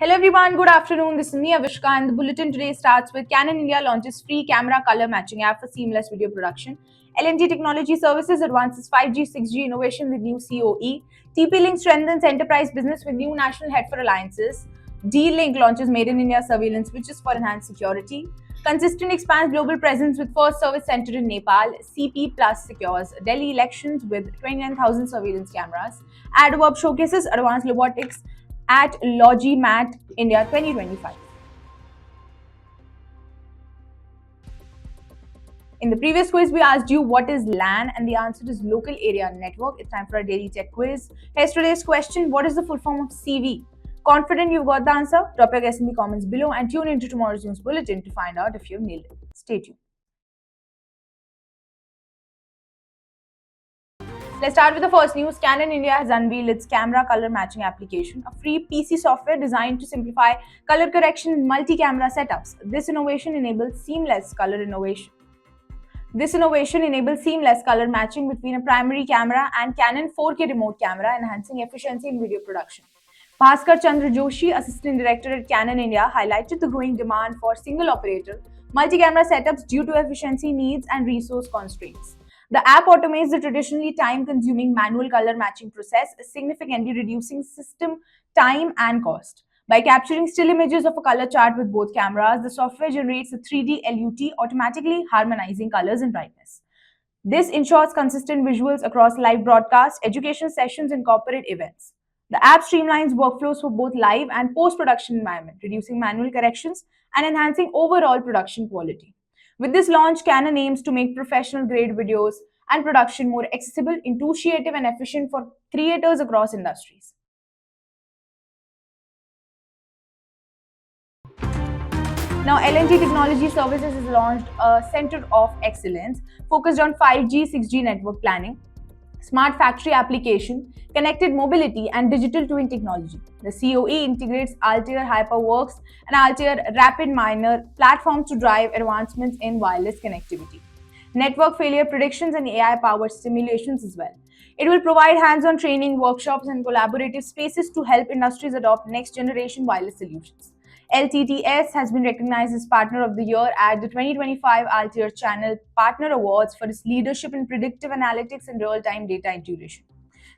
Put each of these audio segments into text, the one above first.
Hello everyone, good afternoon. This is me Avishka and the bulletin today starts with Canon India launches free camera color matching app for seamless video production. L&T Technology Services advances 5G, 6G innovation with new COE. TP-Link strengthens enterprise business with new national head for alliances. D-Link launches Made in India surveillance switches for enhanced security. Consistent expands global presence with first service center in Nepal. CP Plus secures Delhi elections with 29,000 surveillance cameras. AdWorb showcases advanced robotics at LogiMat India 2025. In the previous quiz, we asked you what is LAN, and the answer is Local Area Network. It's time for a daily tech quiz. Here's today's question: what is the full form of CV? Confident you've got the answer? Drop your guess in the comments below and tune into tomorrow's news bulletin to find out if you've nailed it. Stay tuned. Let's start with the first news. Canon India has unveiled its camera color matching application, a free PC software designed to simplify color correction in multi-camera setups. This innovation enables seamless color matching between a primary camera and Canon 4K remote camera, enhancing efficiency in video production. Bhaskar Chandra Joshi, Assistant Director at Canon India, highlighted the growing demand for single-operator multi-camera setups due to efficiency needs and resource constraints. The app automates the traditionally time-consuming manual color matching process, significantly reducing system time and cost. By capturing still images of a color chart with both cameras, the software generates a 3D LUT, automatically harmonizing colors and brightness. This ensures consistent visuals across live broadcasts, education sessions, and corporate events. The app streamlines workflows for both live and post-production environment, reducing manual corrections and enhancing overall production quality. With this launch, Canon aims to make professional-grade videos and production more accessible, intuitive, and efficient for creators across industries. Now, L&T Technology Services has launched a Center of Excellence focused on 5G, 6G network planning, smart factory application, connected mobility, and digital twin technology. The COE integrates Altair HyperWorks and Altair RapidMiner platforms to drive advancements in wireless connectivity, network failure predictions, and AI-powered simulations as well. It will provide hands-on training, workshops, and collaborative spaces to help industries adopt next-generation wireless solutions. LTTS has been recognized as Partner of the Year at the 2025 Altair Channel Partner Awards for its leadership in predictive analytics and real-time data integration.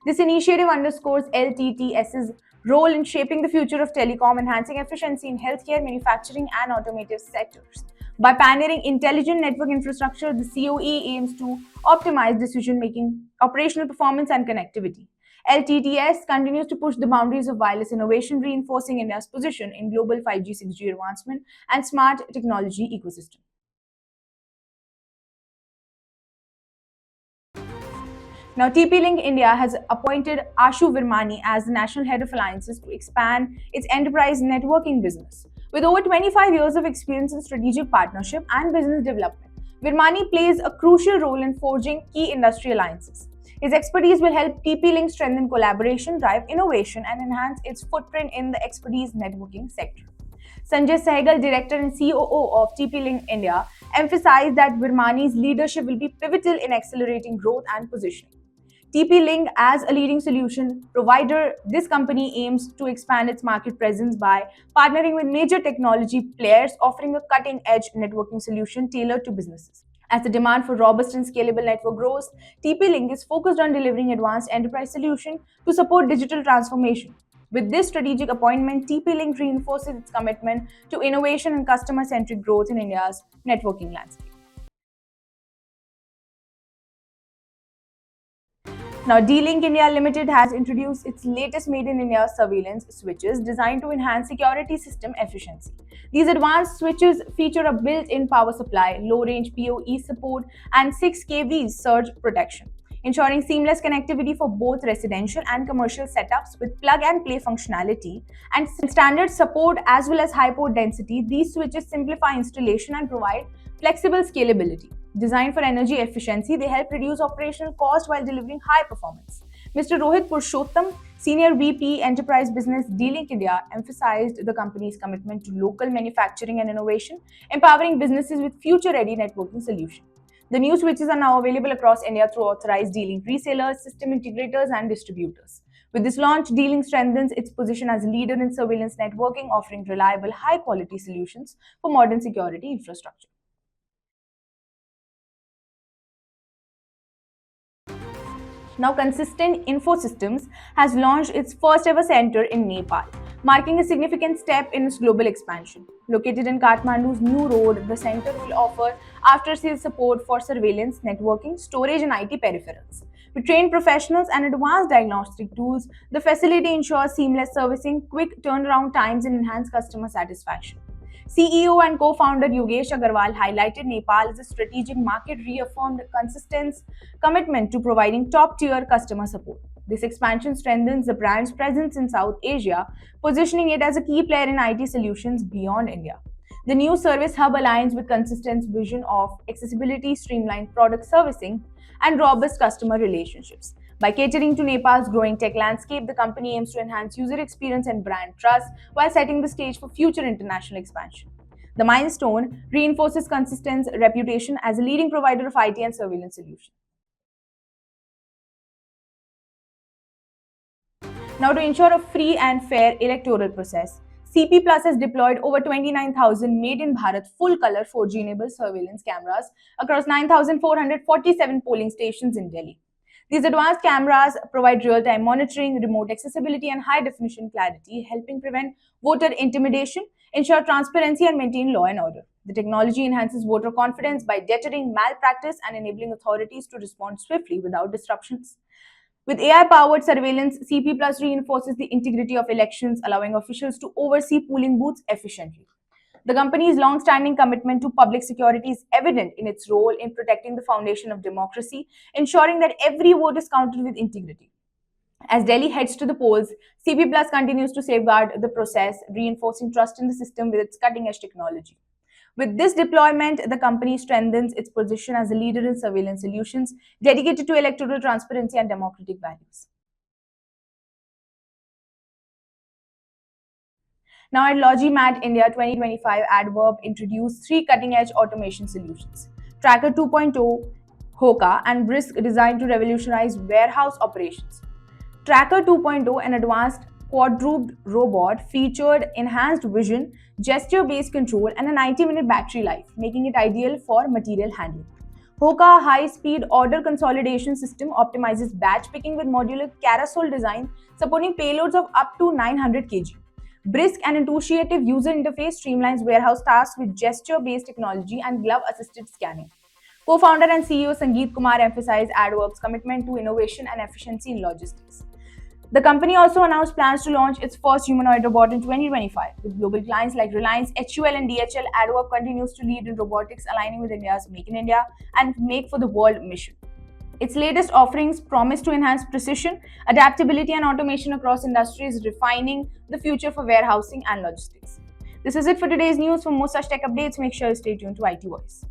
This initiative underscores LTTS's role in shaping the future of telecom, enhancing efficiency in healthcare, manufacturing, and automotive sectors. By pioneering intelligent network infrastructure, the COE aims to optimize decision-making, operational performance, and connectivity. LTTS continues to push the boundaries of wireless innovation, reinforcing India's position in global 5G, 6G advancement and smart technology ecosystem. Now, TP-Link India has appointed Ashu Virmani as the National Head of Alliances to expand its enterprise networking business. With over 25 years of experience in strategic partnership and business development, Virmani plays a crucial role in forging key industry alliances. His expertise will help TP-Link strengthen collaboration, drive innovation, and enhance its footprint in the expertise networking sector. Sanjay Sehgal, Director and COO of TP-Link India, emphasized that Virmani's leadership will be pivotal in accelerating growth and positioning. TP-Link, as a leading solution provider, this company aims to expand its market presence by partnering with major technology players, offering a cutting-edge networking solution tailored to businesses. As the demand for robust and scalable network grows, TP-Link is focused on delivering advanced enterprise solutions to support digital transformation. With this strategic appointment, TP-Link reinforces its commitment to innovation and customer-centric growth in India's networking landscape. Now, D-Link India Limited has introduced its latest Made in India surveillance switches designed to enhance security system efficiency. These advanced switches feature a built-in power supply, low-range PoE support, and 6 kV surge protection, ensuring seamless connectivity for both residential and commercial setups with plug-and-play functionality and standard support as well as high port density. These switches simplify installation and provide flexible scalability. Designed for energy efficiency, they help reduce operational cost while delivering high performance. Mr. Rohit Purushottam, Senior VP Enterprise Business, D-Link India, emphasized the company's commitment to local manufacturing and innovation, empowering businesses with future-ready networking solutions. The new switches are now available across India through authorized D-Link resellers, system integrators, and distributors. With this launch, D-Link strengthens its position as a leader in surveillance networking, offering reliable, high-quality solutions for modern security infrastructure. Now, Consistent Infosystems has launched its first ever center in Nepal, marking a significant step in its global expansion. Located in Kathmandu's new road, the center will offer after sales support for surveillance, networking, storage, and IT peripherals. With trained professionals and advanced diagnostic tools, the facility ensures seamless servicing, quick turnaround times, and enhanced customer satisfaction. CEO and co-founder Yogesh Agarwal highlighted Nepal as a strategic market, reaffirmed Consistent's commitment to providing top-tier customer support. This expansion strengthens the brand's presence in South Asia, positioning it as a key player in IT solutions beyond India. The new service hub aligns with Consistent's vision of accessibility, streamlined product servicing, and robust customer relationships. By catering to Nepal's growing tech landscape, the company aims to enhance user experience and brand trust while setting the stage for future international expansion. The milestone reinforces Consistent's reputation as a leading provider of IT and surveillance solutions. Now, to ensure a free and fair electoral process, CP Plus has deployed over 29,000 made in Bharat full color 4G enabled surveillance cameras across 9,447 polling stations in Delhi. These advanced cameras provide real time monitoring, remote accessibility, and high definition clarity, helping prevent voter intimidation, ensure transparency, and maintain law and order. The technology enhances voter confidence by deterring malpractice and enabling authorities to respond swiftly without disruptions. With AI powered surveillance, CP Plus reinforces the integrity of elections, allowing officials to oversee polling booths efficiently. The company's long standing commitment to public security is evident in its role in protecting the foundation of democracy, ensuring that every vote is counted with integrity. As Delhi heads to the polls, CP Plus continues to safeguard the process, reinforcing trust in the system with its cutting edge technology. With this deployment, the company strengthens its position as a leader in surveillance solutions dedicated to electoral transparency and democratic values. Now, at Logimat India 2025, Adverb introduced three cutting edge automation solutions: Tracker 2.0, Hoka, and Brisk, designed to revolutionize warehouse operations. Tracker 2.0, an advanced quadruped robot, featured enhanced vision, gesture based control, and a 90-minute battery life, making it ideal for material handling. Hoka high speed order consolidation system optimizes batch picking with modular carousel design, supporting payloads of up to 900 kg. Brisk and intuitive user interface streamlines warehouse tasks with gesture based technology and glove assisted scanning. Co founder and CEO Sangeet Kumar emphasized AdWork's commitment to innovation and efficiency in logistics. The company also announced plans to launch its first humanoid robot in 2025. With global clients like Reliance, HUL, and DHL, AdWork continues to lead in robotics, aligning with India's Make in India and Make for the World mission. Its latest offerings promise to enhance precision, adaptability, and automation across industries, refining the future for warehousing and logistics. This is it for today's news. For more such tech updates, make sure you stay tuned to IT Voice.